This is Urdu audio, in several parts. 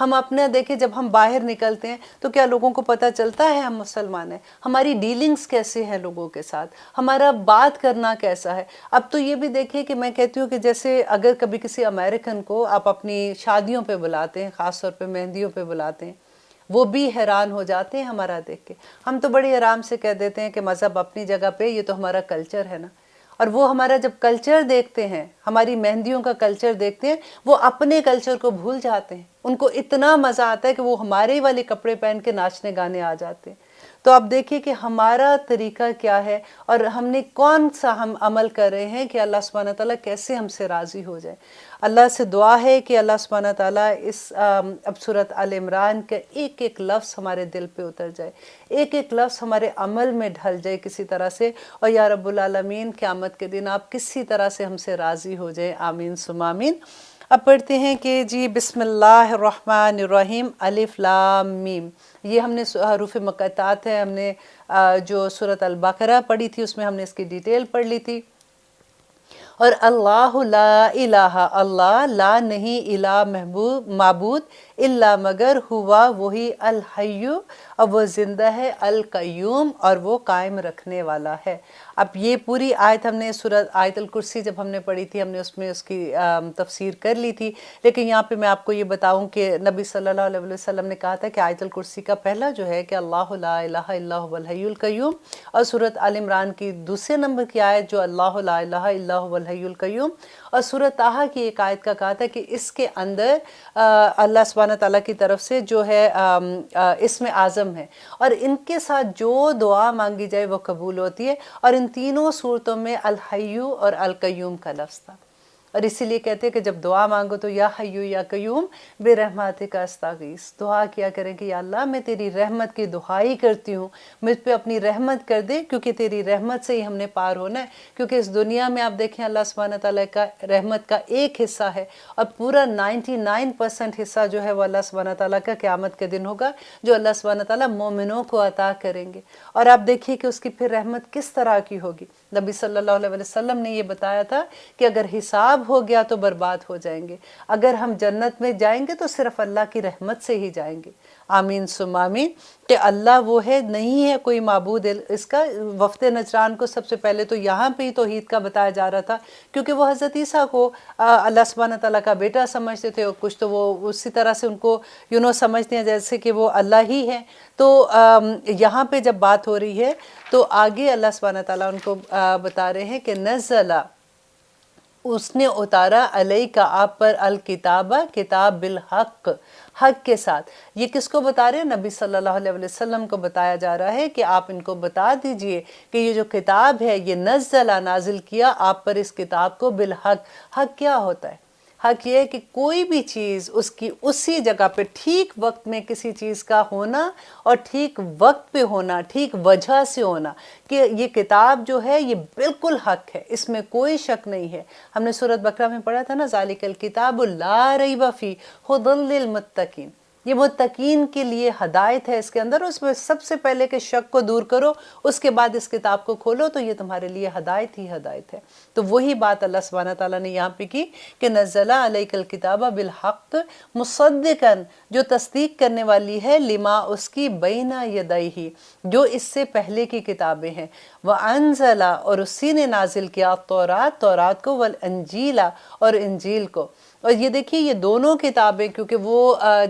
ہم اپنا دیکھیں جب ہم باہر نکلتے ہیں تو کیا لوگوں کو پتہ چلتا ہے ہم مسلمان ہیں؟ ہماری ڈیلنگز کیسے ہیں لوگوں کے ساتھ، ہمارا بات کرنا کیسا ہے؟ اب تو یہ بھی دیکھیں کہ میں کہتی ہوں کہ جیسے اگر کبھی کسی امریکن کو آپ اپنی شادیوں پہ بلاتے ہیں، خاص طور پہ مہندیوں پہ بلاتے ہیں، وہ بھی حیران ہو جاتے ہیں ہمارا دیکھ کے۔ ہم تو بڑی آرام سے کہہ دیتے ہیں کہ مذہب اپنی جگہ پہ، یہ تو ہمارا کلچر ہے نا۔ اور وہ ہمارا جب کلچر دیکھتے ہیں، ہماری مہندیوں کا کلچر دیکھتے ہیں، وہ اپنے کلچر کو بھول جاتے ہیں۔ ان کو اتنا مزہ آتا ہے کہ وہ ہمارے والے کپڑے پہن کے ناچنے گانے آ جاتے ہیں۔ تو آپ دیکھیے کہ ہمارا طریقہ کیا ہے اور ہم نے کون سا ہم عمل کر رہے ہیں کہ اللہ سبحانہ تعالیٰ کیسے ہم سے راضی ہو جائے۔ اللہ سے دعا ہے کہ اللہ سبحانہ تعالیٰ اس اب سورۃ آل عمران کا ایک ایک لفظ ہمارے دل پہ اتر جائے، ایک ایک لفظ ہمارے عمل میں ڈھل جائے کسی طرح سے، اور یا رب العالمین قیامت کے دن آپ کسی طرح سے ہم سے راضی ہو جائے، آمین ثم آمین۔ اب پڑھتے ہیں کہ جی بسم اللہ الرحمن الرحیم، الف لام میم۔ یہ ہم نے حروف مقطعات ہے، ہم نے جو سورۃ البقرہ پڑھی تھی اس میں ہم نے اس کی ڈیٹیل پڑھ لی تھی۔ اور اللہ لا الہ، اللہ لا نہیں، الہ معبود، الا مگر ہوا وہی، الحی اب وہ زندہ ہے، القیوم اور وہ قائم رکھنے والا ہے۔ اب یہ پوری آیت ہم نے سورۃ آیت الکرسی جب ہم نے پڑھی تھی، ہم نے اس میں اس کی تفسیر کر لی تھی، لیکن یہاں پہ میں آپ کو یہ بتاؤں کہ نبی صلی اللہ علیہ وسلم نے کہا تھا کہ آیت الکرسی کا پہلا جو ہے کہ اللہ لا الہ الا هو الحی القیوم، اور سورۃ آل عمران کی دوسرے نمبر کی آیت جو اللہ لا الہ الا هو الحی القیوم، اور سورۃ طٰہٰ کی ایک آیت کا کہا تھا کہ اس کے اندر اللہ سبحانہ تعالیٰ کی طرف سے جو ہے اسم اعظم ہے، اور ان کے ساتھ جو دعا مانگی جائے وہ قبول ہوتی ہے، اور ان تینوں صورتوں میں الحیو اور القیوم کا لفظ تھا۔ اور اسی لیے کہتے ہیں کہ جب دعا مانگو تو یا حیو یا قیوم برحمتک استغیث، دعا کیا کریں کہ یا اللہ میں تیری رحمت کی دعائی کرتی ہوں، مجھ پہ اپنی رحمت کر دے، کیونکہ تیری رحمت سے ہی ہم نے پار ہونا ہے۔ کیونکہ اس دنیا میں آپ دیکھیں اللہ سبحانہ تعالیٰ کا رحمت کا ایک حصہ ہے، اور پورا 99% حصہ جو ہے وہ اللہ سبحانہ تعالیٰ کا قیامت کے دن ہوگا، جو اللہ سبحانہ تعالیٰ مومنوں کو عطا کریں گے۔ اور آپ دیکھیے کہ اس کی پھر رحمت کس طرح کی ہوگی۔ نبی صلی اللہ علیہ وسلم نے یہ بتایا تھا کہ اگر حساب ہو گیا تو برباد ہو جائیں گے، اگر ہم جنت میں جائیں گے تو صرف اللہ کی رحمت سے ہی جائیں گے، آمین ثم آمین۔ کہ اللہ وہ ہے، نہیں ہے کوئی معبود اس کا۔ وفد نجران کو سب سے پہلے تو یہاں پہ ہی توحید کا بتایا جا رہا تھا، کیونکہ وہ حضرت عیسیٰ کو اللہ سبحانہ تعالیٰ کا بیٹا سمجھتے تھے، اور کچھ تو وہ اسی طرح سے ان کو سمجھتے ہیں جیسے کہ وہ اللہ ہی ہے۔ تو یہاں پہ جب بات ہو رہی ہے تو آگے اللہ سبحانہ تعالیٰ ان کو بتا رہے ہیں کہ نزلہ، اس نے اتارا، علیک آپ پر، الکتاب کتاب، بالحق حق کے ساتھ۔ یہ کس کو بتا رہے ہیں؟ نبی صلی اللہ علیہ وسلم کو بتایا جا رہا ہے کہ آپ ان کو بتا دیجئے کہ یہ جو کتاب ہے یہ نزلہ نازل کیا آپ پر اس کتاب کو، بالحق۔ حق کیا ہوتا ہے؟ حق یہ ہے کہ کوئی بھی چیز اس کی اسی جگہ پہ ٹھیک وقت میں کسی چیز کا ہونا، اور ٹھیک وقت پہ ہونا، ٹھیک وجہ سے ہونا، کہ یہ کتاب جو ہے یہ بالکل حق ہے، اس میں کوئی شک نہیں ہے۔ ہم نے سورۃ بقرہ میں پڑھا تھا نا، ذالک الکتاب لا ریب فیہ ھدی للمتقین، یہ متقین کے لیے ہدایت ہے اس کے اندر۔ اس میں سب سے پہلے کہ شک کو دور کرو، اس کے بعد اس کتاب کو کھولو تو یہ تمہارے لیے ہدایت ہی ہدایت ہے۔ تو وہی بات اللہ سبحانہ تعالیٰ نے یہاں پہ کی کہ نزل علیک الکتاب بالحق مصدقا، جو تصدیق کرنے والی ہے، لما اس کی، بین یدیہ، جو اس سے پہلے کی کتابیں ہیں، وانزل اور اسی نے نازل کیا، تورات، تورات کو، والانجیل اور انجیل کو۔ اور یہ دیکھیے یہ دونوں کتابیں، کیونکہ وہ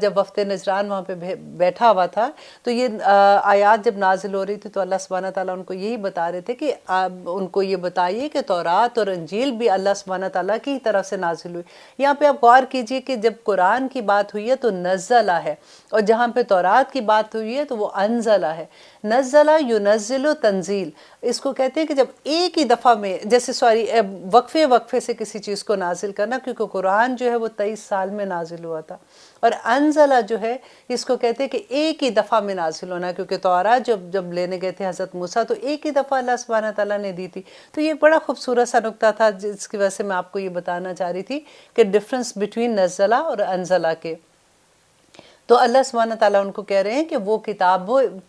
جب وفد نجران وہاں پہ بیٹھا ہوا تھا تو یہ آیات جب نازل ہو رہی تھی تو اللہ سبحانہ تعالیٰ ان کو یہی بتا رہے تھے کہ ان کو یہ بتائیے کہ تورات اور انجیل بھی اللہ سبحانہ تعالیٰ کی طرف سے نازل ہوئی۔ یہاں پہ آپ غور کیجئے کہ جب قرآن کی بات ہوئی ہے تو نزلہ ہے، اور جہاں پہ تورات کی بات ہوئی ہے تو وہ انزلہ ہے۔ نزلہ ینزل تنزیل، اس کو کہتے ہیں کہ جب ایک ہی دفعہ میں، جیسے وقفے وقفے سے کسی چیز کو نازل کرنا، کیونکہ قرآن جو ہے وہ 23 سال میں نازل ہوا تھا، اور انزلہ جو ہے اس کو کہتے ہیں کہ ایک ہی دفعہ میں نازل ہونا، کیونکہ تورات جب لینے گئے تھے حضرت موسیٰ تو ایک ہی دفعہ اللہ سبحانہ تعالیٰ نے دی تھی۔ تو یہ بڑا خوبصورت سا نکتہ تھا جس کی وجہ سے میں آپ کو یہ بتانا چاہ رہی تھی کہ ڈفرنس بٹوین نزلہ اور انزلہ کے۔ تو اللہ سبحانہ تعالیٰ ان کو کہہ رہے ہیں کہ وہ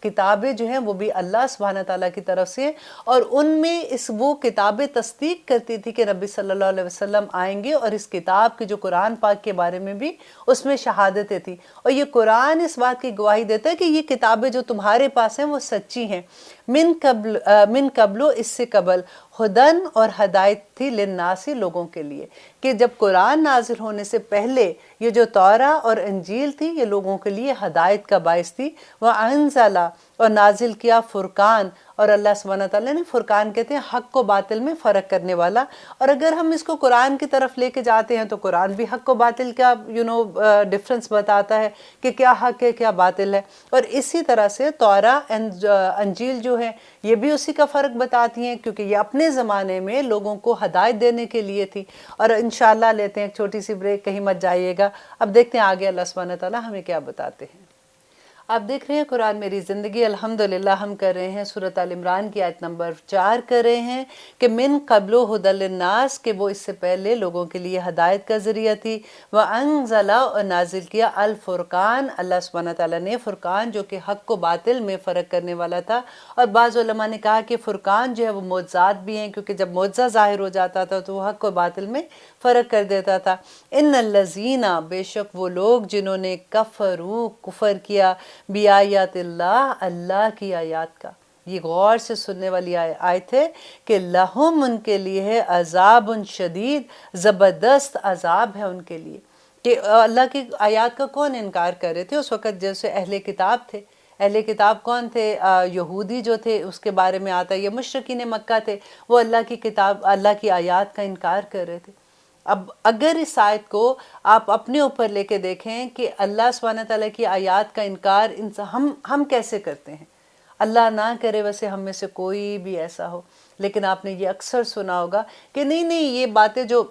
کتابیں جو ہیں وہ بھی اللہ سبحانہ تعالیٰ کی طرف سے، اور ان میں وہ کتابیں تصدیق کرتی تھی کہ نبی صلی اللہ علیہ وسلم آئیں گے، اور اس کتاب کی جو قرآن پاک کے بارے میں بھی اس میں شہادتیں تھیں، اور یہ قرآن اس بات کی گواہی دیتا ہے کہ یہ کتابیں جو تمہارے پاس ہیں وہ سچی ہیں۔ من قبل اس سے قبل ہدن اور ہدایت تھی للناسی لوگوں کے لیے، کہ جب قرآن نازل ہونے سے پہلے یہ جو تورا اور انجیل تھی یہ لوگوں کے لیے ہدایت کا باعث تھی۔ وَأَنزَلَ اور نازل کیا فرقان، اور اللہ سبحانہ تعالیٰ نے فرقان کہتے ہیں حق و باطل میں فرق کرنے والا، اور اگر ہم اس کو قرآن کی طرف لے کے جاتے ہیں تو قرآن بھی حق و باطل کا ڈفرنس بتاتا ہے کہ کیا حق ہے کیا باطل ہے، اور اسی طرح سے تورا انجیل جو ہے یہ بھی اسی کا فرق بتاتی ہیں، کیونکہ یہ اپنے زمانے میں لوگوں کو ہدایت دینے کے لیے تھی۔ اور انشاءاللہ لیتے ہیں ایک چھوٹی سی بریک، کہیں مت جائیے گا، اب دیکھتے ہیں آگے اللہ سبحانہ تعالیٰ ہمیں کیا بتاتے ہیں۔ آپ دیکھ رہے ہیں قرآن میری زندگی، الحمدللہ ہم کر رہے ہیں سورۃ ال عمران کی آیت نمبر 4 کر رہے ہیں کہ من قبل ہدی للناس، کہ وہ اس سے پہلے لوگوں کے لیے ہدایت کا ذریعہ تھی۔ وَأَنزَلَ اور نازل کیا الفرقان، اللہ سبحانہ تعالیٰ نے فرقان جو کہ حق و باطل میں فرق کرنے والا تھا، اور بعض علماء نے کہا کہ فرقان جو ہے وہ معجزات بھی ہیں، کیونکہ جب معجزہ ظاہر ہو جاتا تھا تو وہ حق و باطل میں فرق کر دیتا تھا۔ ان الذین، بے شک وہ لوگ جنہوں نے کفر کیا بیایات اللہ، اللہ کی آیات کا، یہ غور سے سننے والی آیت ہے کہ لہم ان کے لیے ہے عذاب شدید، زبردست عذاب ہے ان کے لیے، کہ اللہ کی آیات کا کون انکار کر رہے تھے اس وقت؟ جیسے اہل کتاب تھے، اہل کتاب کون تھے؟ یہودی جو تھے، اس کے بارے میں آتا ہے، یہ مشرکین مکہ تھے، وہ اللہ کی کتاب، اللہ کی آیات کا انکار کر رہے تھے۔ اب اگر اس آیت کو آپ اپنے اوپر لے کے دیکھیں کہ اللہ سبحانہ تعالیٰ کی آیات کا انکار ہم کیسے کرتے ہیں، اللہ نہ کرے ویسے ہم میں سے کوئی بھی ایسا ہو، لیکن آپ نے یہ اکثر سنا ہوگا کہ نہیں یہ باتیں جو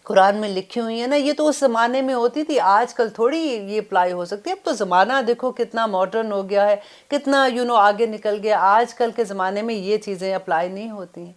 قرآن میں لکھی ہوئی ہیں نا، یہ تو اس زمانے میں ہوتی تھی، آج کل تھوڑی یہ اپلائی ہو سکتی ہے، اب تو زمانہ دیکھو کتنا ماڈرن ہو گیا ہے، کتنا آگے نکل گیا، آج کل کے زمانے میں یہ چیزیں اپلائی نہیں ہوتی ہیں۔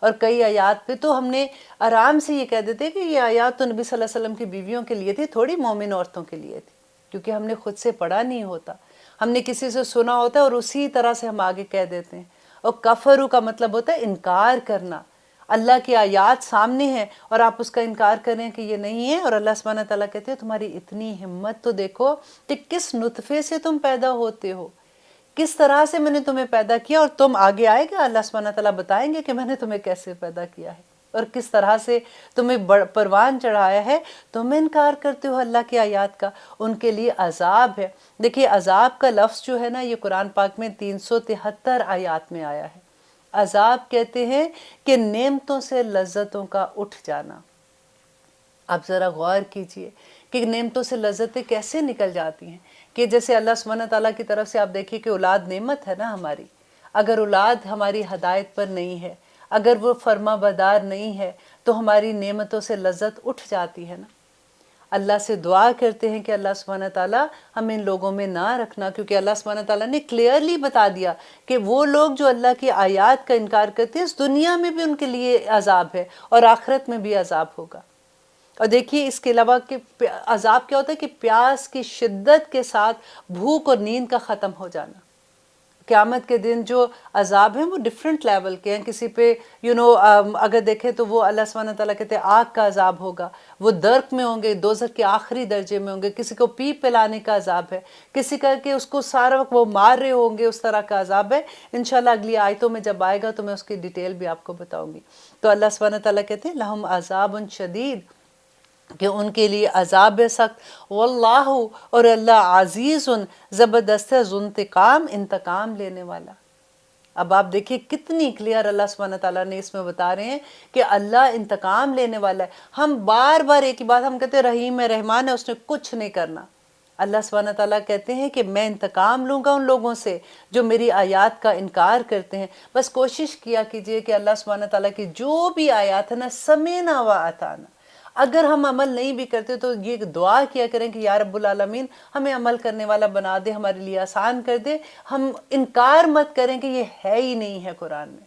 اور کئی آیات پہ تو ہم نے آرام سے یہ کہہ دیتے کہ یہ آیات تو نبی صلی اللہ علیہ وسلم کی بیویوں کے لیے تھی، تھوڑی مومن عورتوں کے لیے تھی، کیونکہ ہم نے خود سے پڑھا نہیں ہوتا، ہم نے کسی سے سنا ہوتا ہے اور اسی طرح سے ہم آگے کہہ دیتے ہیں۔ اور کفرو کا مطلب ہوتا ہے انکار کرنا، اللہ کی آیات سامنے ہیں اور آپ اس کا انکار کریں کہ یہ نہیں ہے، اور اللہ سبحانہ تعالیٰ کہتے ہیں تمہاری اتنی ہمت تو دیکھو کہ کس نطفے سے تم پیدا ہوتے ہو، کس طرح سے میں نے تمہیں پیدا کیا، اور تم آگے آئے گا اللہ سبحانہ تعالیٰ بتائیں گے کہ میں نے تمہیں کیسے پیدا کیا ہے اور کس طرح سے تمہیں پروان چڑھایا ہے، تم انکار کرتے ہو اللہ کی آیات کا، ان کے لیے عذاب ہے۔ دیکھیے عذاب کا لفظ جو ہے نا یہ قرآن پاک میں 373 آیات میں آیا ہے۔ عذاب کہتے ہیں کہ نعمتوں سے لذتوں کا اٹھ جانا۔ آپ ذرا غور کیجئے کہ نعمتوں سے لذتیں کیسے نکل جاتی ہیں، کہ جیسے اللہ سبحانہ تعالیٰ کی طرف سے آپ دیکھیے کہ اولاد نعمت ہے نا ہماری، اگر اولاد ہماری ہدایت پر نہیں ہے، اگر وہ فرما بردار نہیں ہے تو ہماری نعمتوں سے لذت اٹھ جاتی ہے نا۔ اللہ سے دعا کرتے ہیں کہ اللہ سبحانہ تعالیٰ ہمیں ان لوگوں میں نہ رکھنا، کیونکہ اللہ سبحانہ تعالیٰ نے کلیئرلی بتا دیا کہ وہ لوگ جو اللہ کی آیات کا انکار کرتے ہیں اس دنیا میں بھی ان کے لیے عذاب ہے اور آخرت میں بھی عذاب ہوگا۔ اور دیکھیے اس کے علاوہ کہ عذاب کیا ہوتا ہے کہ پیاس کی شدت کے ساتھ بھوک اور نیند کا ختم ہو جانا۔ قیامت کے دن جو عذاب ہیں وہ ڈیفرنٹ لیول کے ہیں، کسی پہ اگر دیکھیں تو وہ اللہ سبحانہ تعالیٰ کہتے ہیں آگ کا عذاب ہوگا، وہ درک میں ہوں گے، دوزخ کے آخری درجے میں ہوں گے، کسی کو پیپ پلانے کا عذاب ہے، کسی کا کہ اس کو سارا وقت وہ مار رہے ہوں گے، اس طرح کا عذاب ہے۔ انشاءاللہ اگلی آیتوں میں جب آئے گا تو میں اس کی ڈیٹیل بھی آپ کو بتاؤں گی۔ تو اللہ سبحانہ تعالیٰ کہتے ہیں لہم عذاب شدید، کہ ان کے لیے عذاب سخت، واللہ اور اللہ عزیز زبردست ہے، ذو انتقام انتقام لینے والا۔ اب آپ دیکھیے کتنی کلیئر اللہ سبحانہ تعالیٰ نے اس میں بتا رہے ہیں کہ اللہ انتقام لینے والا ہے۔ ہم بار بار ایک ہی بات ہم کہتے ہیں رحیم ہے رحمان ہے، اس نے کچھ نہیں کرنا۔ اللہ سبحانہ تعالیٰ کہتے ہیں کہ میں انتقام لوں گا ان لوگوں سے جو میری آیات کا انکار کرتے ہیں۔ بس کوشش کیا کیجئے کہ اللہ سبحانہ تعالیٰ کی جو بھی آیات ہے نا سمینا و اطعنا، اگر ہم عمل نہیں بھی کرتے تو یہ دعا کیا کریں کہ یا رب العالمین ہمیں عمل کرنے والا بنا دے، ہمارے لیے آسان کر دے، ہم انکار مت کریں کہ یہ ہے ہی نہیں ہے قرآن میں،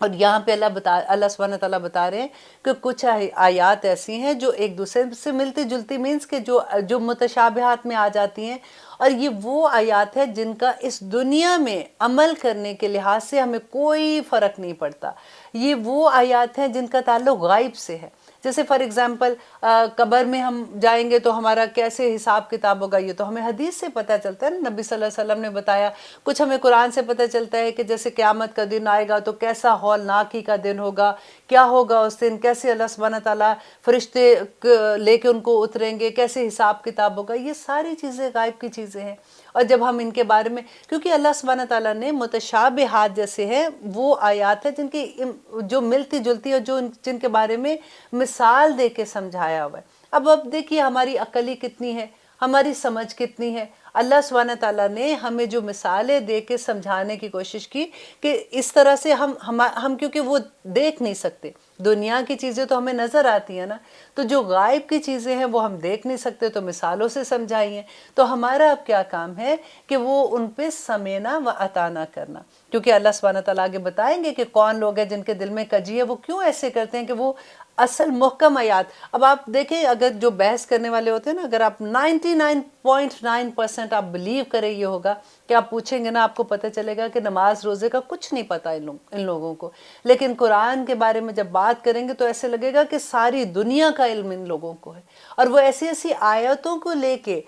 اور یہاں پہ اللہ سبحانہ وتعالیٰ بتا رہے ہیں کہ کچھ آیات ایسی ہیں جو ایک دوسرے سے ملتی جلتی، مینس کہ جو متشابہات میں آ جاتی ہیں، اور یہ وہ آیات ہیں جن کا اس دنیا میں عمل کرنے کے لحاظ سے ہمیں کوئی فرق نہیں پڑتا۔ یہ وہ آیات ہیں جن کا تعلق غائب سے ہے۔ جیسے فار ایگزامپل قبر میں ہم جائیں گے تو ہمارا کیسے حساب کتاب ہوگا، یہ تو ہمیں حدیث سے پتہ چلتا ہے نا، نبی صلی اللہ علیہ وسلم نے بتایا۔ کچھ ہمیں قرآن سے پتہ چلتا ہے کہ جیسے قیامت کا دن آئے گا تو کیسا ہولناکی کا دن ہوگا، کیا ہوگا اس دن، کیسے اللہ سبحانہ تعالیٰ فرشتے لے کے ان کو اتریں گے، کیسے حساب کتاب ہوگا۔ یہ ساری چیزیں غائب کی چیزیں ہیں، اور جب ہم ان کے بارے میں، کیونکہ اللہ سبحانہ تعالیٰ نے متشابہات جیسے ہیں وہ آیات ہیں جن کی جو ملتی جلتی ہے، جن کے بارے میں مثال دے کے سمجھایا ہوا ہے۔ اب دیکھیے ہماری عقل ہی کتنی ہے، ہماری سمجھ کتنی ہے۔ اللہ سبحانہ تعالیٰ نے ہمیں جو مثالیں دے کے سمجھانے کی کوشش کی کہ اس طرح سے ہم کیونکہ وہ دیکھ نہیں سکتے، دنیا کی چیزیں تو ہمیں نظر آتی ہیں نا، تو جو غائب کی چیزیں ہیں وہ ہم دیکھ نہیں سکتے، تو مثالوں سے سمجھائی ہیں۔ تو ہمارا اب کیا کام ہے کہ وہ ان پہ سمینا و اطانا کرنا، کیونکہ اللہ سبحانہ تعالیٰ آگے بتائیں گے کہ کون لوگ ہیں جن کے دل میں کجی ہے، وہ کیوں ایسے کرتے ہیں کہ وہ اصل محکم آیات۔ اب آپ دیکھیں اگر جو بحث کرنے والے ہوتے ہیں نا، اگر آپ 99.9% آپ بلیو کریں، یہ ہوگا کہ آپ پوچھیں گے نا، آپ کو پتہ چلے گا کہ نماز روزے کا کچھ نہیں پتہ ان لوگوں کو، لیکن قرآن کے بارے میں جب بات کریں گے تو ایسے لگے گا کہ ساری دنیا کا علم ان لوگوں کو ہے، اور وہ ایسی ایسی آیتوں کو لے کے،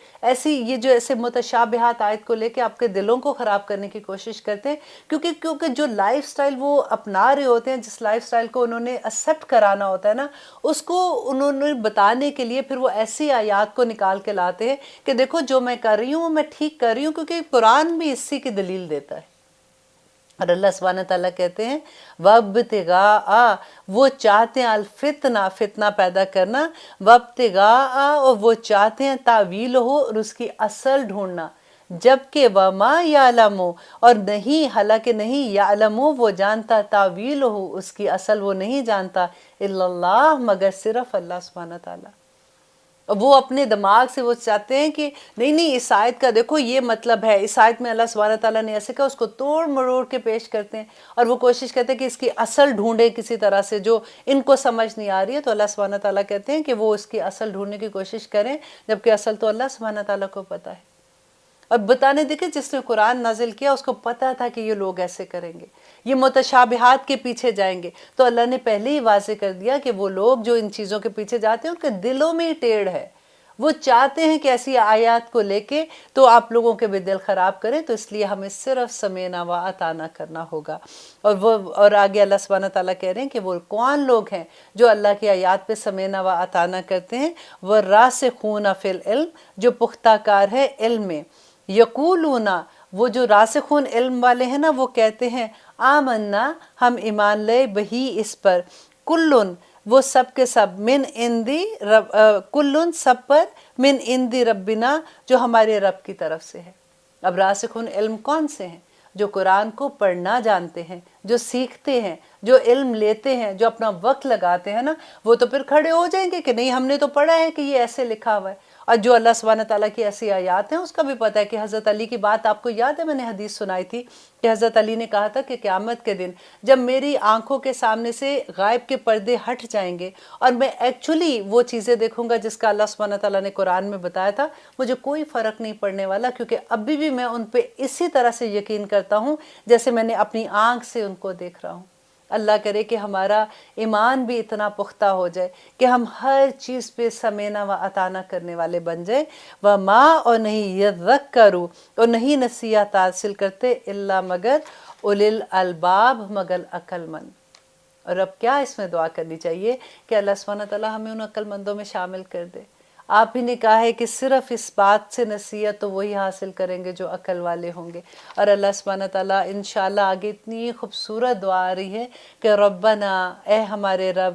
یہ جو ایسے متشابہات آیت کو لے کے آپ کے دلوں کو خراب کرنے کی کوشش کرتے ہیں، کیونکہ جو لائف سٹائل وہ اپنا رہے ہوتے ہیں، جس لائف سٹائل کو انہوں نے ایکسیپٹ کرانا ہوتا ہے نا، اس کو انہوں نے بتانے کے لیے پھر وہ ایسی آیات کو نکال کے لاتے ہیں کہ دیکھو جو میں کر رہی ہوں وہ میں ٹھیک کر رہی ہوں، کیونکہ قرآن بھی اسی کی دلیل دیتا ہے۔ اور اللہ سبحانہ تعالیٰ کہتے ہیں وَابْتِغَاءَ، وہ چاہتے ہیں الفتنہ، فتنہ پیدا کرنا، وَابْتِغَاءَ، اور وہ چاہتے ہیں تعویل ہو، اور اس کی اصل ڈھونڈنا، جبکہ وَمَا يَعْلَمُ، اور نہیں، حالانکہ نہیں، يَعْلَمُ، وہ جانتا، تعویل ہو، اس کی اصل وہ نہیں جانتا، الا اللہ، مگر صرف اللہ سبحانہ تعالیٰ۔ وہ اپنے دماغ سے وہ چاہتے ہیں کہ نہیں اس آیت کا دیکھو یہ مطلب ہے، اس آیت میں اللہ سبحانہ تعالیٰ نے ایسے کہا، اس کو توڑ مروڑ کے پیش کرتے ہیں، اور وہ کوشش کرتے ہیں کہ اس کی اصل ڈھونڈے کسی طرح سے جو ان کو سمجھ نہیں آ رہی ہے۔ تو اللہ سبحانہ تعالیٰ کہتے ہیں کہ وہ اس کی اصل ڈھونڈنے کی کوشش کریں، جبکہ اصل تو اللہ سبحانہ تعالیٰ کو پتہ ہے۔ اور بتانے دیکھیں جس نے قرآن نازل کیا اس کو پتہ تھا کہ یہ لوگ ایسے کریں گے، یہ متشابہات کے پیچھے جائیں گے، تو اللہ نے پہلے ہی واضح کر دیا کہ وہ لوگ جو ان چیزوں کے پیچھے جاتے ہیں ان کے دلوں میں ہی ٹیڑھ ہے، وہ چاہتے ہیں کہ ایسی آیات کو لے کے تو آپ لوگوں کے بھی دل خراب کریں، تو اس لیے ہمیں صرف سمینا و اطانا کرنا ہوگا۔ اور آگے اللہ سبحانہ تعالیٰ کہہ رہے ہیں کہ وہ کون لوگ ہیں جو اللہ کی آیات پہ سمینا و اطانا کرتے ہیں، وہ راسخون فی العلم، جو پختہ کار ہے علم میں، یقولون، وہ جو راسخون علم والے ہیں نا، وہ کہتے ہیں آمنا، ہم ایمان لے بہی، اس پر، کلن، وہ سب کے سب، من عندی رب، کلن، سب پر، من عندی ربنا، جو ہمارے رب کی طرف سے ہے۔ اب راسخون علم کون سے ہیں؟ جو قرآن کو پڑھنا جانتے ہیں، جو سیکھتے ہیں، جو علم لیتے ہیں، جو اپنا وقت لگاتے ہیں نا، وہ تو پھر کھڑے ہو جائیں گے کہ نہیں ہم نے تو پڑھا ہے کہ یہ ایسے لکھا ہوا ہے۔ اور جو اللہ سبحانہ تعالیٰ کی ایسی آیات ہیں اس کا بھی پتہ ہے کہ حضرت علی کی بات آپ کو یاد ہے، میں نے حدیث سنائی تھی کہ حضرت علی نے کہا تھا کہ قیامت کے دن جب میری آنکھوں کے سامنے سے غائب کے پردے ہٹ جائیں گے اور میں ایکچولی وہ چیزیں دیکھوں گا جس کا اللہ سبحانہ تعالیٰ نے قرآن میں بتایا تھا، مجھے کوئی فرق نہیں پڑنے والا، کیونکہ ابھی بھی میں ان پہ اسی طرح سے یقین کرتا ہوں جیسے میں نے اپنی آنکھ سے ان کو دیکھ رہا ہوں۔ اللہ کرے کہ ہمارا ایمان بھی اتنا پختہ ہو جائے کہ ہم ہر چیز پہ سمینا و اطانا کرنے والے بن جائیں۔ وَمَا، اور نہیں، یذکروا، اور نہیں نصیحت حاصل کرتے، الا مگر، اُولی الالباب، مگر عقل مند۔ اور اب کیا اس میں دعا کرنی چاہیے کہ اللہ سبحانہ تعالیٰ ہمیں ان عقل مندوں میں شامل کر دے۔ آپ ہی نے کہا ہے کہ صرف اس بات سے نصیحت تو وہی حاصل کریں گے جو عقل والے ہوں گے۔ اور اللہ سبحانہ تعالیٰ انشاءاللہ آگے اتنی خوبصورت دعا آ رہی ہے کہ ربنا، اے ہمارے رب،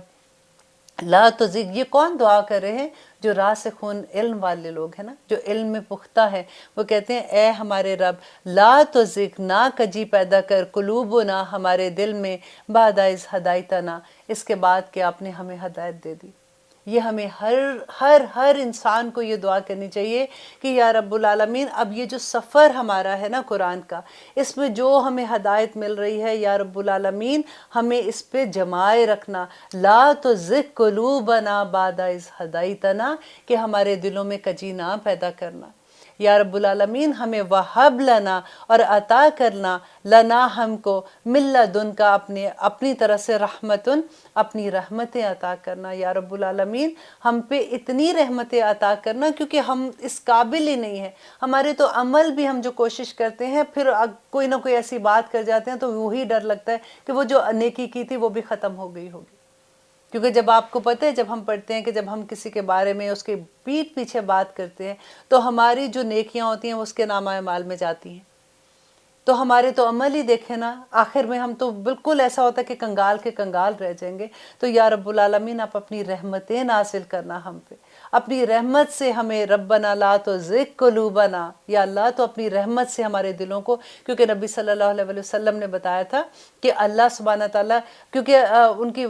لا تزغ، یہ کون دعا کر رہے ہیں؟ جو راسخون علم والے لوگ ہیں نا، جو علم میں پختہ ہیں، وہ کہتے ہیں اے ہمارے رب، لا تزغ، نہ کجی پیدا کر، قلوبنا، ہمارے دل میں، بعد اذ ہدایتنا، اس کے بعد کہ آپ نے ہمیں ہدایت دے دی۔ یہ ہمیں ہر انسان کو یہ دعا کرنی چاہیے کہ یا رب العالمین اب یہ جو سفر ہمارا ہے نا قرآن کا، اس میں جو ہمیں ہدایت مل رہی ہے یا رب العالمین ہمیں اس پہ جمائے رکھنا، لا تزغ قلوبنا بعد اذ ہدیتنا، کہ ہمارے دلوں میں کجی نہ پیدا کرنا۔ یا رب العالمین ہمیں وہب لنا، اور عطا کرنا، لنا ہم کو، من لدن کا اپنی طرح سے رحمتن، اپنی رحمتیں عطا کرنا۔ یا رب العالمین ہم پہ اتنی رحمتیں عطا کرنا، کیونکہ ہم اس قابل ہی نہیں ہیں۔ ہمارے تو عمل بھی ہم جو کوشش کرتے ہیں، پھر کوئی نہ کوئی ایسی بات کر جاتے ہیں تو وہی ڈر لگتا ہے کہ وہ جو نیکی کی تھی وہ بھی ختم ہو گئی ہوگی۔ کیونکہ جب آپ کو پتہ ہے، جب ہم پڑھتے ہیں کہ جب ہم کسی کے بارے میں اس کے پیٹھ پیچھے بات کرتے ہیں تو ہماری جو نیکیاں ہوتی ہیں وہ اس کے نامہ اعمال میں جاتی ہیں۔ تو ہمارے تو عمل ہی دیکھیں نا، آخر میں ہم تو بالکل ایسا ہوتا ہے کہ کنگال کے کنگال رہ جائیں گے۔ تو یا رب العالمین آپ اپنی رحمتیں نازل کرنا ہم پہ، اپنی رحمت سے ہمیں، ربنا لا تزغ قلوبنا، یا اللہ تو اپنی رحمت سے ہمارے دلوں کو، کیونکہ نبی صلی اللہ علیہ وسلم نے بتایا تھا کہ اللہ سبحانہ تعالیٰ، کیونکہ ان کی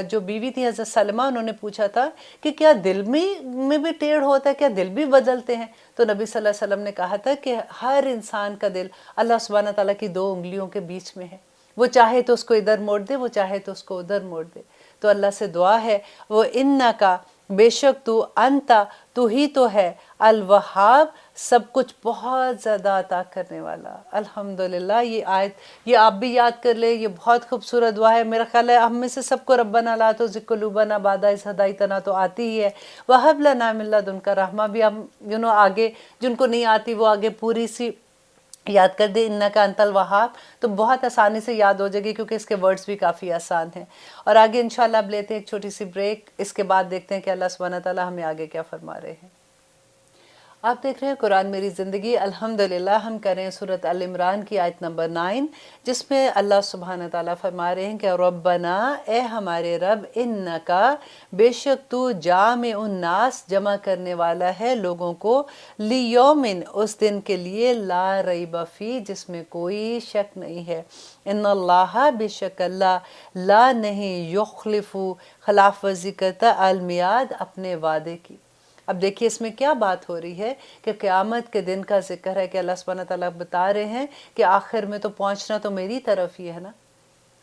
جو بیوی تھی حضرت سلمہ، انہوں نے پوچھا تھا کہ کیا دل میں بھی ٹیڑھ ہوتا ہے، کیا دل بھی بدلتے ہیں؟ تو نبی صلی اللہ علیہ وسلم نے کہا تھا کہ ہر انسان کا دل اللہ سبحانہ تعالیٰ کی 2 انگلیوں کے بیچ میں ہے، وہ چاہے تو اس کو ادھر موڑ دے، وہ چاہے تو اس کو ادھر موڑ دے۔ تو اللہ سے دعا ہے، وہ انکا، بے شک تو، انتا، تو ہی تو ہے، الوہاب، سب کچھ بہت زیادہ عطا کرنے والا۔ الحمدللہ یہ آیت، یہ آپ بھی یاد کر لیں، یہ بہت خوبصورت دعا ہے۔ میرا خیال ہے ہم میں سے سب کو ربنا لا تزغ قلوبنا بعد اذ ہدیتنا تو آتی ہی ہے، وہب لنا من لدنک رحمہ بھی ہم آگے جن کو نہیں آتی وہ آگے پوری سی یاد کر دے، انکا انت الوہاب، تو بہت آسانی سے یاد ہو جائے گی، کیونکہ اس کے ورڈز بھی کافی آسان ہیں۔ اور آگے انشاءاللہ اب لیتے ہیں ایک چھوٹی سی بریک، اس کے بعد دیکھتے ہیں کہ اللہ سبحانہ تعالیٰ ہمیں آگے کیا فرما رہے ہیں۔ آپ دیکھ رہے ہیں قرآن میری زندگی۔ الحمدللہ ہم کر رہے ہیں سورۃ ال عمران کی آیت نمبر 9، جس میں اللہ سبحانہ تعالیٰ فرما رہے ہیں کہ ربنا، اے ہمارے رب، انکا، بے شک تو، جامع الناس، جمع کرنے والا ہے لوگوں کو، لیومن، اس دن کے لیے، لا ریب فی، جس میں کوئی شک نہیں ہے، ان اللہ، بے شک اللہ، لا نہیں، یخلف، خلاف ورزی کرتا، المیعاد، اپنے وعدے کی۔ اب دیکھیے اس میں کیا بات ہو رہی ہے کہ قیامت کے دن کا ذکر ہے، کہ اللہ سبحانہ تعالیٰ بتا رہے ہیں کہ آخر میں تو پہنچنا تو میری طرف ہی ہے نا۔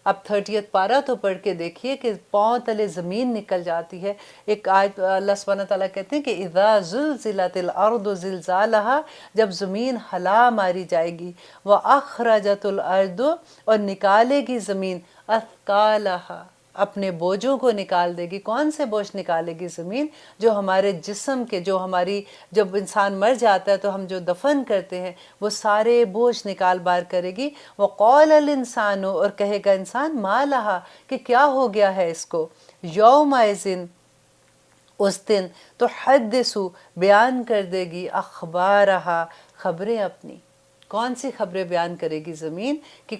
اب 30 پارہ تو پڑھ کے دیکھیے کہ پاؤں تلے زمین نکل جاتی ہے۔ ایک آیت اللہ سبحانہ تعالیٰ کہتے ہیں کہ اذا زلزلت الارض زلزالہا، جب زمین ہلا ماری جائے گی، واخرجت الارض، اور نکالے گی زمین، اثقالہا، اپنے بوجھوں کو نکال دے گی۔ کون سے بوجھ نکالے گی زمین؟ جو ہمارے جسم کے، جو ہماری، جب انسان مر جاتا ہے تو ہم جو دفن کرتے ہیں وہ سارے بوجھ نکال بار کرے گی۔ وقال الانسان، اور کہے گا انسان، ما لہا، کہ کیا ہو گیا ہے اس کو، یومئذ، اس دن، تو حدثو، بیان کر دے گی، اخبارہا، خبریں اپنی۔ کون سی خبریں بیان کرے گی زمین؟ کہ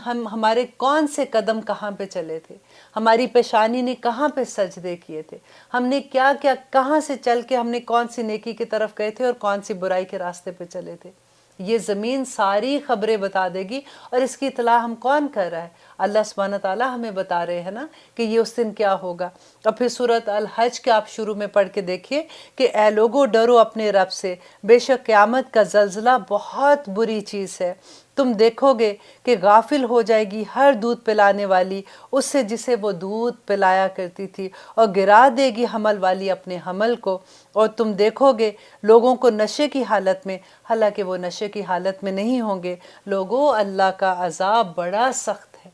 ہمارے کون سے قدم کہاں پہ چلے تھے، ہماری پیشانی نے کہاں پہ سجدے کیے تھے، ہم نے کیا کیا، کہاں سے چل کے ہم نے کون سی نیکی کی طرف گئے تھے اور کون سی برائی کے راستے پہ چلے تھے۔ یہ زمین ساری خبریں بتا دے گی، اور اس کی اطلاع ہم کون کر رہا ہے؟ اللہ سبحانہ تعالیٰ ہمیں بتا رہے ہیں نا کہ یہ اس دن کیا ہوگا۔ اور پھر سورۃ الحج کے آپ شروع میں پڑھ کے دیکھیے کہ اے لوگو، ڈرو اپنے رب سے، بے شک قیامت کا زلزلہ بہت بری چیز ہے۔ تم دیکھو گے کہ غافل ہو جائے گی ہر دودھ پلانے والی اس سے جسے وہ دودھ پلایا کرتی تھی، اور گرا دے گی حمل والی اپنے حمل کو، اور تم دیکھو گے لوگوں کو نشے کی حالت میں، حالانکہ وہ نشے کی حالت میں نہیں ہوں گے۔ لوگوں، اللہ کا عذاب بڑا سخت ہے۔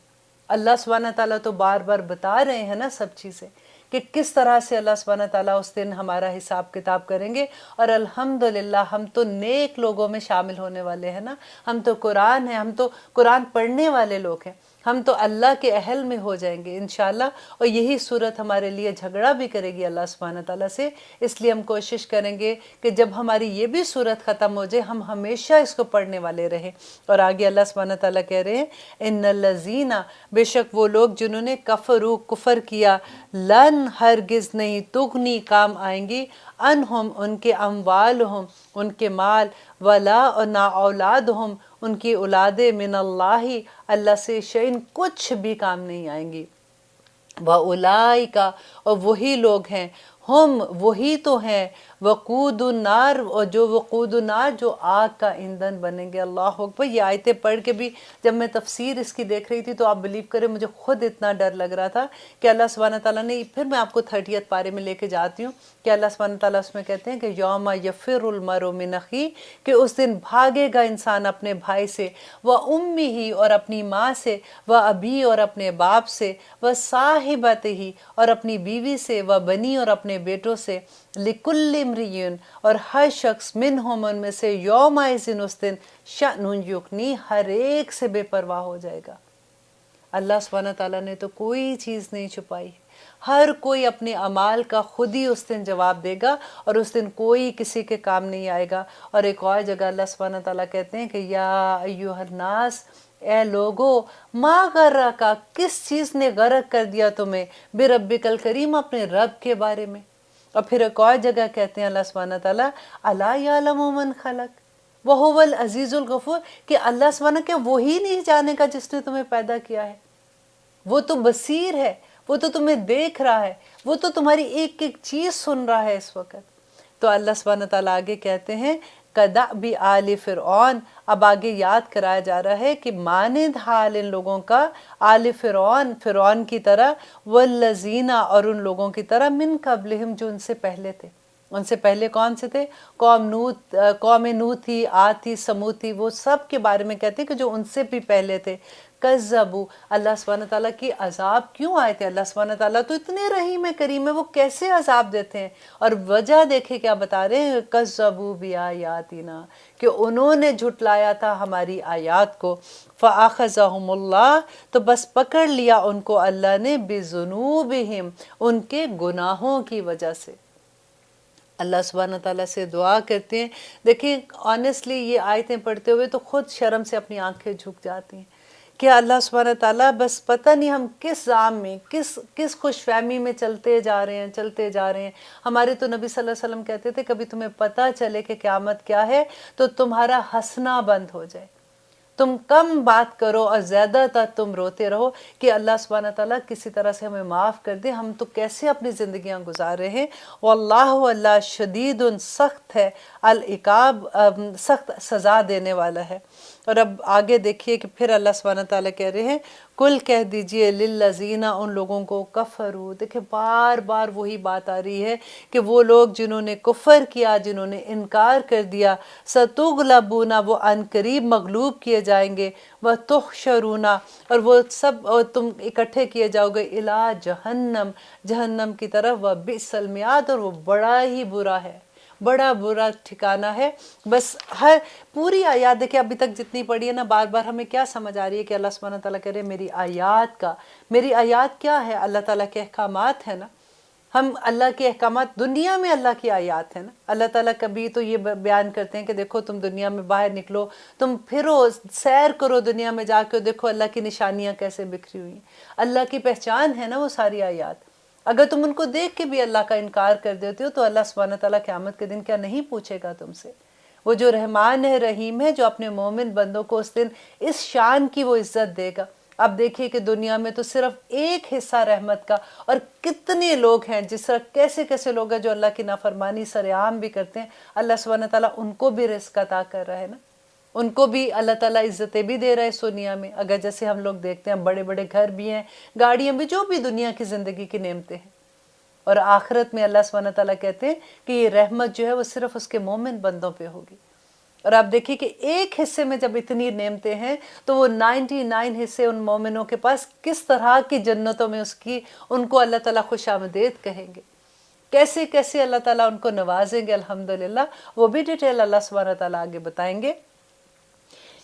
اللہ سبحانہ تعالیٰ تو بار بار بتا رہے ہیں نا سب چیزیں، کہ کس طرح سے اللہ سبحانہ تعالیٰ اس دن ہمارا حساب کتاب کریں گے۔ اور الحمدللہ ہم تو نیک لوگوں میں شامل ہونے والے ہیں نا، ہم تو قرآن ہیں، ہم تو قرآن پڑھنے والے لوگ ہیں، ہم تو اللہ کے اہل میں ہو جائیں گے انشاءاللہ۔ اور یہی صورت ہمارے لیے جھگڑا بھی کرے گی اللہ سبحانہ تعالیٰ سے، اس لیے ہم کوشش کریں گے کہ جب ہماری یہ بھی صورت ختم ہو جائے ہم ہمیشہ اس کو پڑھنے والے رہیں۔ اور آگے اللہ سبحانہ تعالیٰ کہہ رہے ہیں، ان الذین، بے شک وہ لوگ جنہوں نے کفروا، کفر کیا، لن، ہرگز نہیں، تغنی، کام آئیں گی، انہم، ان کے، اموالہم، ان کے مال، ولا، اور نہ اولادہم، ان کی اولادیں، من اللہ، اللہ سے، شیئن، کچھ بھی کام نہیں آئیں گی۔ وَأُولَئِكَ، اور وہی لوگ ہیں، ہم وہی تو ہیں وقود النار، اور جو وقود النار جو آگ کا ایندھن بنیں گے۔ اللہ اکبر۔ یہ آیتیں پڑھ کے بھی جب میں تفسیر اس کی دیکھ رہی تھی تو آپ بلیو کریں مجھے خود اتنا ڈر لگ رہا تھا کہ اللہ سبحانہ تعالیٰ نے، پھر میں آپ کو 30 پارے میں لے کے جاتی ہوں کہ اللہ سبحانہ تعالیٰ اس میں کہتے ہیں کہ یوم یفر المرء من اخیہ، کہ اس دن بھاگے گا انسان اپنے بھائی سے، وامہ اور اپنی ماں سے، وابی اور اپنے باپ سے، وصاحبتہ اور اپنی بیوی سے، وبنی اور اپنے بیٹوں سے، لکل امرئ اور ہر شخص منہم ان میں سے، یومئذ اس دن، شأن یغنی ہر ایک سے بے پرواہ ہو جائے گا۔ اللہ سبحانہ تعالیٰ نے تو کوئی چیز نہیں چھپائی، ہر کوئی اپنے اعمال کا خود ہی اس دن جواب دے گا، اور اس دن کوئی کسی کے کام نہیں آئے گا۔ اور ایک اور جگہ اللہ سبحانہ تعالیٰ کہتے ہیں کہ یا ایھا الناس، اے لوگو، ما غرک، کس چیز نے غرق کر دیا تمہیں، بربک الکریم، اپنے رب کے بارے میں۔ اور پھر ایک اور جگہ کہتے ہیں اللہ سبحانہ تعالیٰ الا یعلم من خلق وہو العزیز الغفور، کہ اللہ سبحانہ کہ وہی نہیں جانے گا جس نے تمہیں پیدا کیا ہے، وہ تو بصیر ہے، وہ تو تمہیں دیکھ رہا ہے، وہ تو تمہاری ایک ایک چیز سن رہا ہے اس وقت۔ تو اللہ سبحانہ تعالیٰ آگے کہتے ہیں کدأب آل فرعون، اب آگے یاد کرایا جا رہا ہے کہ مانند حال ان لوگوں کا آل فرعون، فرعون کی طرح، والذین اور ان لوگوں کی طرح، من قبلہم جو ان سے پہلے تھے۔ ان سے پہلے کون سے تھے؟ قوم نوح تھی، عاد تھی، سمود تھی، وہ سب کے بارے میں کہتے ہیں کہ جو ان سے بھی پہلے تھے۔ کذبوا، اللہ سبحانہ تعالیٰ کی عذاب کیوں آئے تھے؟ اللہ سبحانہ تعالیٰ تو اتنے رحیم کریم ہے، وہ کیسے عذاب دیتے ہیں؟ اور وجہ دیکھے کیا بتا رہے ہیں، کذبوا بآیاتنا، کہ انہوں نے جھٹلایا تھا ہماری آیات کو، فأخذہم اللہ، تو بس پکڑ لیا ان کو اللہ نے، بذنوبہم، ان کے گناہوں کی وجہ سے۔ اللہ سبحانہ تعالیٰ سے دعا کرتے ہیں، دیکھیں آنیسٹلی یہ آیتیں پڑھتے ہوئے تو خود شرم سے اپنی آنکھیں جھک جاتی ہیں کہ اللہ سبحانہ تعالیٰ بس پتہ نہیں ہم کس زام میں، کس خوش فہمی میں چلتے جا رہے ہیں۔ ہمارے تو نبی صلی اللہ علیہ وسلم کہتے تھے کبھی تمہیں پتہ چلے کہ قیامت کیا ہے تو تمہارا ہنسنا بند ہو جائے، تم کم بات کرو اور زیادہ تر تم روتے رہو کہ اللہ سبحانہ تعالیٰ کسی طرح سے ہمیں معاف کر دے، ہم تو کیسے اپنی زندگیاں گزار رہے ہیں۔ واللہ، اللہ شدید، سخت ہے، العقاب، سخت سزا دینے والا ہے۔ اور اب آگے دیکھیے کہ پھر اللہ سبحانہ تعالیٰ کہہ رہے ہیں کل کہہ دیجئے للذین، ان لوگوں کو، کفروا، دیکھیں بار بار وہی بات آ رہی ہے کہ وہ لوگ جنہوں نے کفر کیا، جنہوں نے انکار کر دیا، ستغلبون، وہ عن قریب مغلوب کیے جائیں گے، وتحشرون، اور وہ سب اور تم اکٹھے کیے جاؤ گے، الی جہنم، جہنم کی طرف، وبئس المیعاد، اور وہ بڑا ہی برا ہے، بڑا برا ٹھکانہ ہے۔ بس ہر پوری آیات دیکھیں ابھی تک جتنی پڑھی ہے نا، بار بار ہمیں کیا سمجھ آ رہی ہے کہ اللہ سبحانہ تعالیٰ کہہ رہے میری آیات کیا ہے؟ اللہ تعالیٰ کے احکامات ہیں نا۔ ہم اللہ کے احکامات، دنیا میں اللہ کی آیات ہیں نا۔ اللہ تعالیٰ کبھی تو یہ بیان کرتے ہیں کہ دیکھو تم دنیا میں باہر نکلو، تم پھرو، سیر کرو دنیا میں جا کے، دیکھو اللہ کی نشانیاں کیسے بکھری ہوئی ہیں، اللہ کی پہچان ہے نا وہ ساری آیات۔ اگر تم ان کو دیکھ کے بھی اللہ کا انکار کر دیتے ہو تو اللہ سبحانہ تعالیٰ قیامت کے دن کیا نہیں پوچھے گا تم سے؟ وہ جو رحمان ہے، رحیم ہے، جو اپنے مومن بندوں کو اس دن اس شان کی وہ عزت دے گا۔ اب دیکھیے کہ دنیا میں تو صرف ایک حصہ رحمت کا، اور کتنے لوگ ہیں جس طرح کیسے لوگ ہیں جو اللہ کی نافرمانی سرعام بھی کرتے ہیں، اللہ سبحانہ تعالیٰ ان کو بھی رزق عطا کر رہا ہے نا، ان کو بھی اللہ تعالیٰ عزتیں بھی دے رہا ہے اس دنیا میں۔ اگر جیسے ہم لوگ دیکھتے ہیں بڑے بڑے گھر بھی ہیں، گاڑیاں بھی، جو بھی دنیا کی زندگی کی نعمتیں ہیں، اور آخرت میں اللہ سبحانہ تعالیٰ کہتے ہیں کہ یہ رحمت جو ہے وہ صرف اس کے مومن بندوں پہ ہوگی۔ اور آپ دیکھیے کہ ایک حصے میں جب اتنی نعمتیں ہیں تو وہ 99 حصے ان مومنوں کے پاس کس طرح کی جنتوں میں ان کو اللہ تعالیٰ خوش آمدید کہیں گے، کیسے اللہ تعالیٰ ان کو نوازیں گے، الحمدللہ۔ وہ بھی ڈیٹیل اللہ سبحانہ تعالیٰ آگے بتائیں گے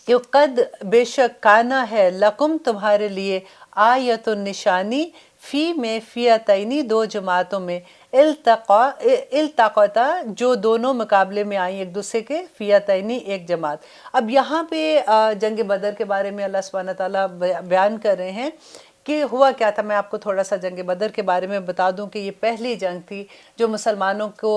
کہ قد، بے شک، کانا ہے، لکم، تمہارے لیے، آیت، نشانی، فی میں، فیاتینی، دو جماعتوں میں، التقطا، جو دونوں مقابلے میں آئیں ایک دوسرے کے، فیاتینی، ایک جماعت۔ اب یہاں پہ جنگ بدر کے بارے میں اللہ سبحانہ تعالیٰ بیان کر رہے ہیں کہ ہوا کیا تھا. میں آپ کو تھوڑا سا جنگ بدر کے بارے میں بتا دوں کہ یہ پہلی جنگ تھی جو مسلمانوں کو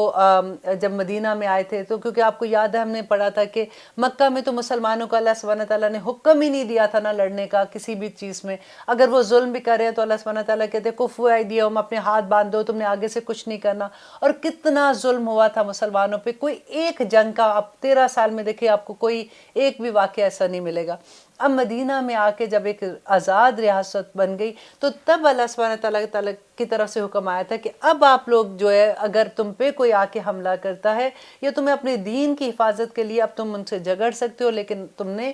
جب مدینہ میں آئے تھے. تو کیونکہ آپ کو یاد ہے ہم نے پڑھا تھا کہ مکہ میں تو مسلمانوں کو اللہ سبحانہ تعالیٰ نے حکم ہی نہیں دیا تھا نہ لڑنے کا کسی بھی چیز میں. اگر وہ ظلم بھی کر رہے ہیں تو اللہ سبحانہ تعالیٰ کہتے ہیں کفو ایدیہم، اپنے ہاتھ باندھ دو، تم نے آگے سے کچھ نہیں کرنا. اور کتنا ظلم ہوا تھا مسلمانوں پہ. کوئی ایک جنگ کا آپ 13 سال میں دیکھیں آپ کو کوئی ایک بھی واقعہ ایسا نہیں ملے گا. اب مدینہ میں آ کے جب ایک آزاد ریاست بن گئی تو تب اللہ سبحانہ تعالیٰ کی طرف سے حکم آیا تھا کہ اب آپ لوگ جو ہے اگر تم پہ کوئی آ کے حملہ کرتا ہے یا تمہیں اپنے دین کی حفاظت کے لیے اب تم ان سے جھگڑ سکتے ہو، لیکن تم نے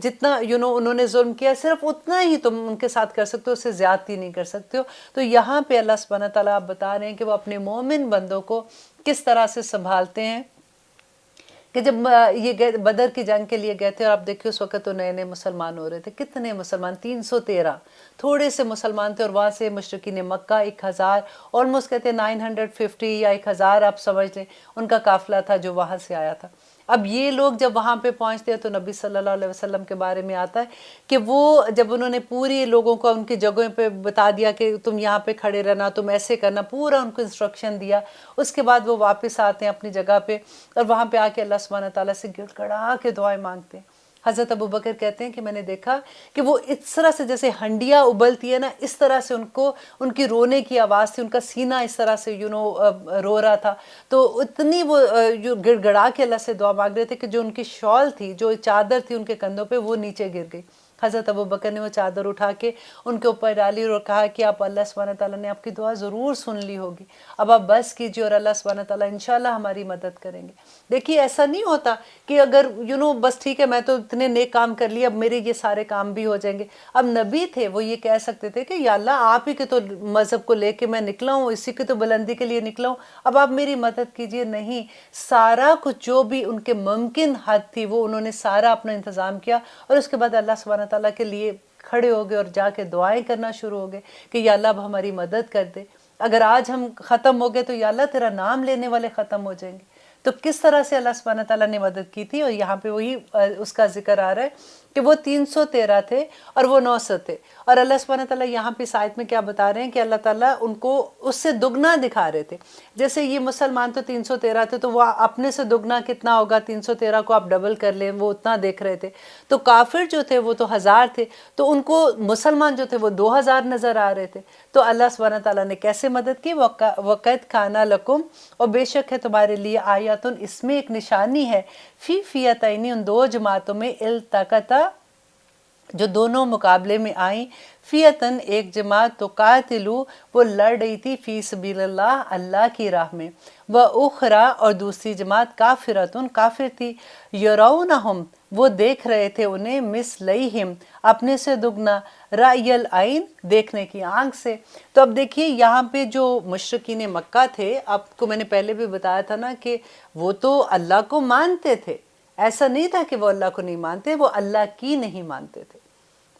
جتنا انہوں نے ظلم کیا صرف اتنا ہی تم ان کے ساتھ کر سکتے ہو، اس سے زیادتی نہیں کر سکتے ہو. تو یہاں پہ اللہ سبحانہ تعالیٰ آپ بتا رہے ہیں کہ وہ اپنے مومن بندوں کو کس طرح سے سنبھالتے ہیں کہ جب یہ بدر کی جنگ کے لیے گئے تھے. اور آپ دیکھیں اس وقت تو نئے نئے مسلمان ہو رہے تھے. کتنے مسلمان؟ 313 تھوڑے سے مسلمان تھے. اور وہاں سے مشرکین مکہ 1000 آلموسٹ کہتے ہیں 950 یا 1000 آپ سمجھ لیں ان کا قافلہ تھا جو وہاں سے آیا تھا. اب یہ لوگ جب وہاں پہ پہنچتے ہیں تو نبی صلی اللہ علیہ وسلم کے بارے میں آتا ہے کہ وہ جب انہوں نے پوری لوگوں کو ان کی جگہوں پہ بتا دیا کہ تم یہاں پہ کھڑے رہنا، تم ایسے کرنا، پورا ان کو انسٹرکشن دیا. اس کے بعد وہ واپس آتے ہیں اپنی جگہ پہ اور وہاں پہ آ کے اللہ سبحانہ تعالیٰ سے گڑ گڑا کے دعائیں مانگتے ہیں. حضرت ابو بکر کہتے ہیں کہ میں نے دیکھا کہ وہ اس طرح سے جیسے ہنڈیاں ابلتی ہے نا، اس طرح سے ان کی رونے کی آواز تھی، ان کا سینہ اس طرح سے رو رہا تھا. تو اتنی وہ گڑ گڑا کے اللہ سے دعا مانگ رہے تھے کہ جو ان کی شال تھی، جو چادر تھی ان کے کندھوں پہ، وہ نیچے گر گئی. حضرت ابو بکر نے وہ چادر اٹھا کے ان کے اوپر ڈالی اور کہا کہ آپ اللہ سبحانہ تعالیٰ نے آپ کی دعا ضرور سن لی ہوگی، اب آپ بس کیجیے اور اللہ سبحانہ تعالیٰ انشاءاللہ ہماری مدد کریں گے. دیکھیے ایسا نہیں ہوتا کہ اگر بس ٹھیک ہے میں تو اتنے نیک کام کر لیے اب میرے یہ سارے کام بھی ہو جائیں گے. اب نبی تھے، وہ یہ کہہ سکتے تھے کہ یا اللہ آپ ہی کے تو مذہب کو لے کے میں نکلا ہوں، اسی کی تو بلندی کے لیے نکلا ہوں، اب آپ میری مدد کیجیے. نہیں، سارا کچھ جو بھی ان کے ممکن حد تھی وہ انہوں نے سارا اپنا انتظام کیا اور اس کے بعد اللہ سبحانہ تعالیٰ کے لیے کھڑے ہو گئے اور جا کے دعائیں کرنا شروع ہو گئے کہ یا اللہ اب ہماری مدد کر دے. اگر آج ہم ختم ہو گئے تو یا اللہ تیرا نام لینے والے ختم ہو جائیں گے. تو کس طرح سے اللہ سبحانہ تعالیٰ نے مدد کی تھی. اور یہاں پہ وہی اس کا ذکر آ رہا ہے کہ وہ 313 تھے اور وہ 900 تھے. اور اللہ سبحانہ تعالیٰ یہاں پہ اس آیت میں کیا بتا رہے ہیں کہ اللہ تعالیٰ ان کو اس سے دگنا دکھا رہے تھے. جیسے یہ مسلمان تو 313 تھے تو وہ اپنے سے دگنا کتنا ہوگا، 313 کو آپ ڈبل کر لیں، وہ اتنا دیکھ رہے تھے. تو کافر جو تھے وہ تو 1000 تھے، تو ان کو مسلمان جو تھے وہ 2000 نظر آ رہے تھے. تو اللہ سبحانہ تعالیٰ نے کیسے مدد کی؟ وَقَدْ كَانَ لَكُمْ، اور بے شک ہے تمہارے لیے آیاتن، اس میں ایک نشانی ہے، فی فیتین، ان دو جماعتوں میں، التقطا جو دونوں مقابلے میں آئیں، فیتن ایک جماعت، تو قاتلو وہ لڑ رہی تھی، فی سبیل اللہ اللہ کی راہ میں، وَأُخْرَى اور دوسری جماعت کافرتن کافر تھی، یرونہم وہ دیکھ رہے تھے انہیں، مثلیہم اپنے سے دگنا، رأی العین دیکھنے کی آنکھ سے. تو اب دیکھیے یہاں پہ جو مشرکین مکہ تھے، آپ کو میں نے پہلے بھی بتایا تھا نا کہ وہ تو اللہ کو مانتے تھے. ایسا نہیں تھا کہ وہ اللہ کو نہیں مانتے، وہ اللہ کی نہیں مانتے تھے.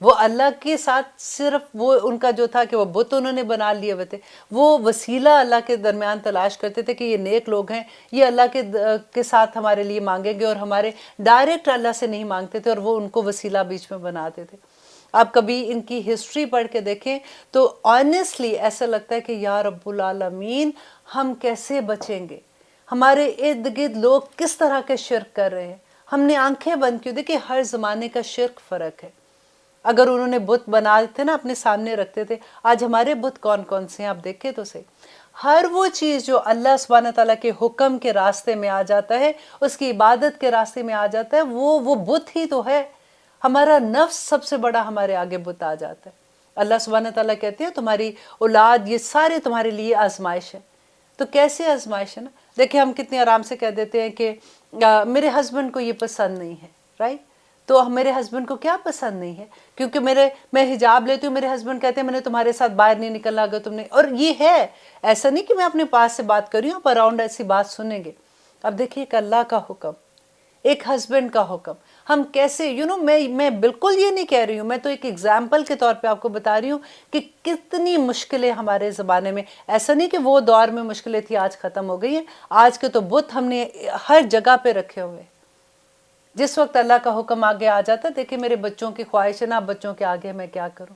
وہ اللہ کے ساتھ صرف وہ ان کا جو تھا کہ وہ بت انہوں نے بنا لیے ہوئے تھے، وہ وسیلہ اللہ کے درمیان تلاش کرتے تھے کہ یہ نیک لوگ ہیں، یہ اللہ کے ساتھ ہمارے لیے مانگیں گے، اور ہمارے ڈائریکٹ اللہ سے نہیں مانگتے تھے اور وہ ان کو وسیلہ بیچ میں بناتے تھے. آپ کبھی ان کی ہسٹری پڑھ کے دیکھیں تو آنیسٹلی ایسا لگتا ہے کہ یا رب العالمین ہم کیسے بچیں گے، ہمارے ارد گرد لوگ کس طرح کے شرک کر رہے ہیں، ہم نے آنکھیں بند کیوں. دیکھیں ہر زمانے کا شرک فرق ہے. اگر انہوں نے بت بنا تھے نا اپنے سامنے رکھتے تھے، آج ہمارے بت کون کون سے ہیں آپ دیکھیں تو صحیح. ہر وہ چیز جو اللہ سبحانہ تعالیٰ کے حکم کے راستے میں آ جاتا ہے، اس کی عبادت کے راستے میں آ جاتا ہے، وہ بت ہی تو ہے. ہمارا نفس سب سے بڑا ہمارے آگے بت آ جاتا ہے. اللہ سبحانہ تعالیٰ کہتے ہیں تمہاری اولاد یہ سارے تمہارے لیے آزمائش ہے. تو کیسے آزمائش ہے نا؟ دیکھیں ہم کتنے آرام سے کہہ دیتے ہیں کہ میرے ہسبینڈ کو یہ پسند نہیں ہے، رائٹ؟ تو میرے ہسبینڈ کو کیا پسند نہیں ہے؟ کیونکہ میں حجاب لیتی ہوں، میرے ہسبینڈ کہتے ہیں میں نے تمہارے ساتھ باہر نہیں نکلنا اگر تم نے، اور یہ ہے ایسا نہیں کہ میں اپنے پاس سے بات کر رہی ہوں، آپ اراؤنڈ ایسی بات سنیں گے. اب دیکھیے ایک اللہ کا حکم، ایک ہسبینڈ کا حکم، ہم کیسے میں بالکل یہ نہیں کہہ رہی ہوں، میں تو ایک ایگزامپل کے طور پہ آپ کو بتا رہی ہوں کہ کتنی مشکلیں ہمارے زمانے میں. ایسا نہیں کہ وہ دور میں مشکلیں تھی آج ختم ہو گئی ہیں. آج کے تو بت ہم نے ہر جگہ پہ رکھے ہوئے. جس وقت اللہ کا حکم آگے آ جاتا ہے، دیکھیں میرے بچوں کی خواہش ہے نا، بچوں کے آگے میں کیا کروں.